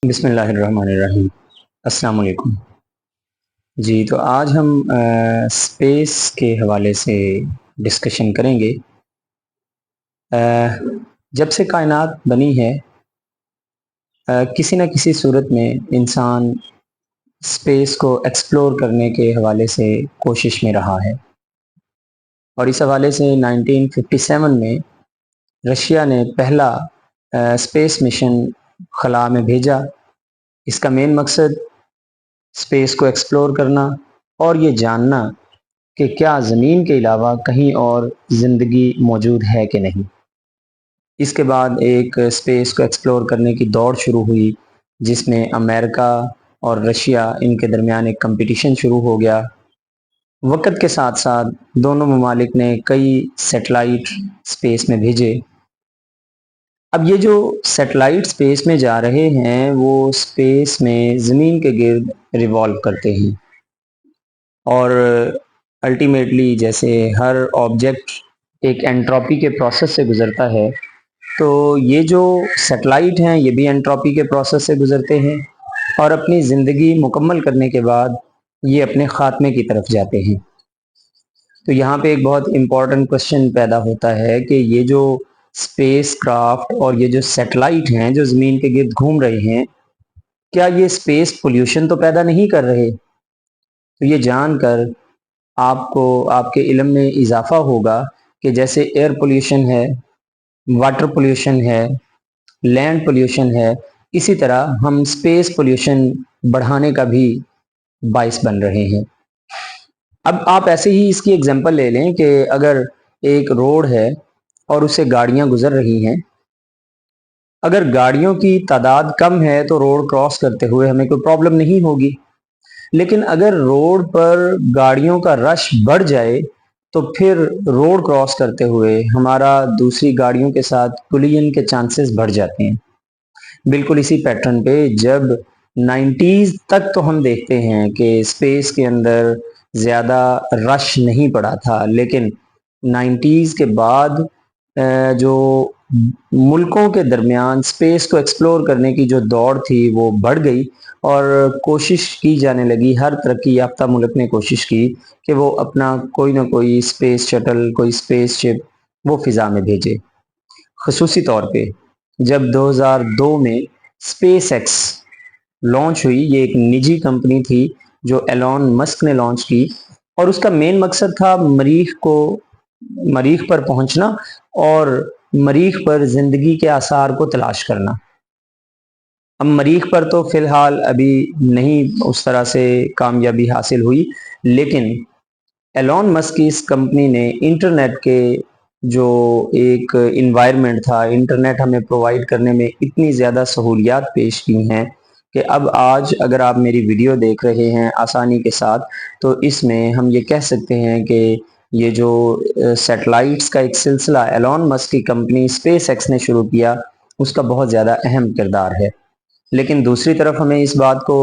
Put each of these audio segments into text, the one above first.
بسم اللہ الرحمن الرحیم۔ السلام علیکم جی، تو آج ہم اسپیس کے حوالے سے ڈسکشن کریں گے۔ جب سے کائنات بنی ہے کسی نہ کسی صورت میں انسان اسپیس کو ایکسپلور کرنے کے حوالے سے کوشش میں رہا ہے، اور اس حوالے سے 1957 میں رشیا نے پہلا اسپیس مشن خلا میں بھیجا۔ اس کا مین مقصد اسپیس کو ایکسپلور کرنا اور یہ جاننا کہ کیا زمین کے علاوہ کہیں اور زندگی موجود ہے کہ نہیں۔ اس کے بعد ایک اسپیس کو ایکسپلور کرنے کی دوڑ شروع ہوئی، جس میں امریکہ اور رشیا ان کے درمیان ایک کمپٹیشن شروع ہو گیا۔ وقت کے ساتھ ساتھ دونوں ممالک نے کئی سیٹلائٹ اسپیس میں بھیجے۔ اب یہ جو سیٹلائٹ اسپیس میں جا رہے ہیں وہ اسپیس میں زمین کے گرد ریوالو کرتے ہیں، اور الٹیمیٹلی جیسے ہر آبجیکٹ ایک انٹروپی کے پروسیس سے گزرتا ہے، تو یہ جو سیٹلائٹ ہیں یہ بھی انٹروپی کے پروسیس سے گزرتے ہیں، اور اپنی زندگی مکمل کرنے کے بعد یہ اپنے خاتمے کی طرف جاتے ہیں۔ تو یہاں پہ ایک بہت امپورٹنٹ کوشچن پیدا ہوتا ہے کہ یہ جو اسپیس کرافٹ اور یہ جو سیٹلائٹ ہیں جو زمین کے گرد گھوم رہے ہیں، کیا یہ اسپیس پولیوشن تو پیدا نہیں کر رہے؟ تو یہ جان کر آپ کو آپ کے علم میں اضافہ ہوگا کہ جیسے ایئر پولیوشن ہے، واٹر پولیوشن ہے، لینڈ پولیوشن ہے، اسی طرح ہم اسپیس پولیوشن بڑھانے کا بھی باعث بن رہے ہیں۔ اب آپ ایسے ہی اس کی ایگزامپل لے لیں کہ اگر ایک روڈ ہے اور اسے گاڑیاں گزر رہی ہیں، اگر گاڑیوں کی تعداد کم ہے تو روڈ کراس کرتے ہوئے ہمیں کوئی پرابلم نہیں ہوگی، لیکن اگر روڈ پر گاڑیوں کا رش بڑھ جائے تو پھر روڈ کراس کرتے ہوئے ہمارا دوسری گاڑیوں کے ساتھ کولیجن کے چانسز بڑھ جاتے ہیں۔ بالکل اسی پیٹرن پہ جب 90s تک تو ہم دیکھتے ہیں کہ اسپیس کے اندر زیادہ رش نہیں پڑا تھا، لیکن 90s کے بعد جو ملکوں کے درمیان اسپیس کو ایکسپلور کرنے کی جو دوڑ تھی وہ بڑھ گئی، اور کوشش کی جانے لگی، ہر ترقی یافتہ ملک نے کوشش کی کہ وہ اپنا کوئی نہ کوئی اسپیس شٹل، کوئی اسپیس شپ وہ فضا میں بھیجے۔ خصوصی طور پہ جب 2002 میں اسپیس ایکس لانچ ہوئی، یہ ایک نجی کمپنی تھی جو ایلون مسک نے لانچ کی، اور اس کا مین مقصد تھا مریخ پر پہنچنا اور مریخ پر زندگی کے آثار کو تلاش کرنا۔ اب مریخ پر تو فی الحال ابھی نہیں اس طرح سے کامیابی حاصل ہوئی، لیکن ایلون مسک کی اس کمپنی نے انٹرنیٹ کے جو ایک انوائرمنٹ تھا، انٹرنیٹ ہمیں پرووائڈ کرنے میں اتنی زیادہ سہولیات پیش کی ہیں کہ اب آج اگر آپ میری ویڈیو دیکھ رہے ہیں آسانی کے ساتھ، تو اس میں ہم یہ کہہ سکتے ہیں کہ یہ جو سیٹلائٹس کا ایک سلسلہ ایلون مسک کی کمپنی اسپیس ایکس نے شروع کیا، اس کا بہت زیادہ اہم کردار ہے۔ لیکن دوسری طرف ہمیں اس بات کو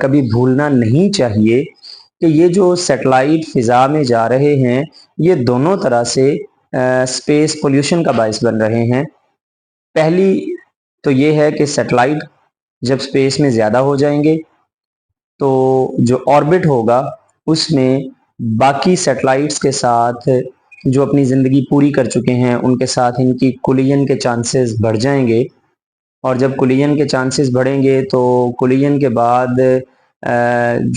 کبھی بھولنا نہیں چاہیے کہ یہ جو سیٹلائٹ فضا میں جا رہے ہیں یہ دونوں طرح سے اسپیس پولیوشن کا باعث بن رہے ہیں۔ پہلی تو یہ ہے کہ سیٹلائٹ جب اسپیس میں زیادہ ہو جائیں گے تو جو آربٹ ہوگا اس میں باقی سیٹلائٹس کے ساتھ جو اپنی زندگی پوری کر چکے ہیں ان کے ساتھ ان کی کولیجن کے چانسز بڑھ جائیں گے، اور جب کولیجن کے چانسز بڑھیں گے تو کولیجن کے بعد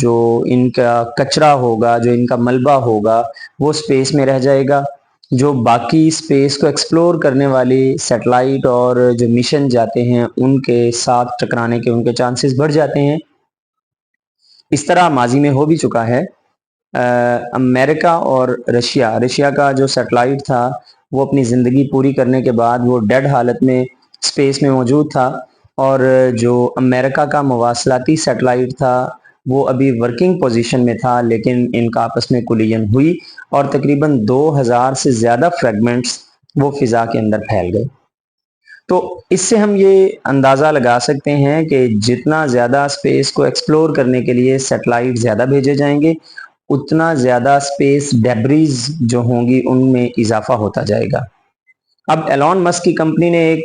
جو ان کا کچرا ہوگا، جو ان کا ملبہ ہوگا وہ اسپیس میں رہ جائے گا، جو باقی اسپیس کو ایکسپلور کرنے والی سیٹلائٹ اور جو مشن جاتے ہیں ان کے ساتھ ٹکرانے کے ان کے چانسز بڑھ جاتے ہیں۔ اس طرح ماضی میں ہو بھی چکا ہے۔ امریکہ اور رشیا کا جو سیٹلائٹ تھا وہ اپنی زندگی پوری کرنے کے بعد وہ ڈیڈ حالت میں اسپیس میں موجود تھا، اور جو امریکہ کا مواصلاتی سیٹلائٹ تھا وہ ابھی ورکنگ پوزیشن میں تھا، لیکن ان کا آپس میں کولیجن ہوئی اور تقریباً 2000 سے زیادہ فریگمنٹس وہ فضا کے اندر پھیل گئے۔ تو اس سے ہم یہ اندازہ لگا سکتے ہیں کہ جتنا زیادہ اسپیس کو ایکسپلور کرنے کے لیے سیٹلائٹ زیادہ بھیجے جائیں گے، اتنا زیادہ اسپیس ڈیبریز جو ہوں گی ان میں اضافہ ہوتا جائے گا۔ اب ایلون مسک کی کمپنی نے ایک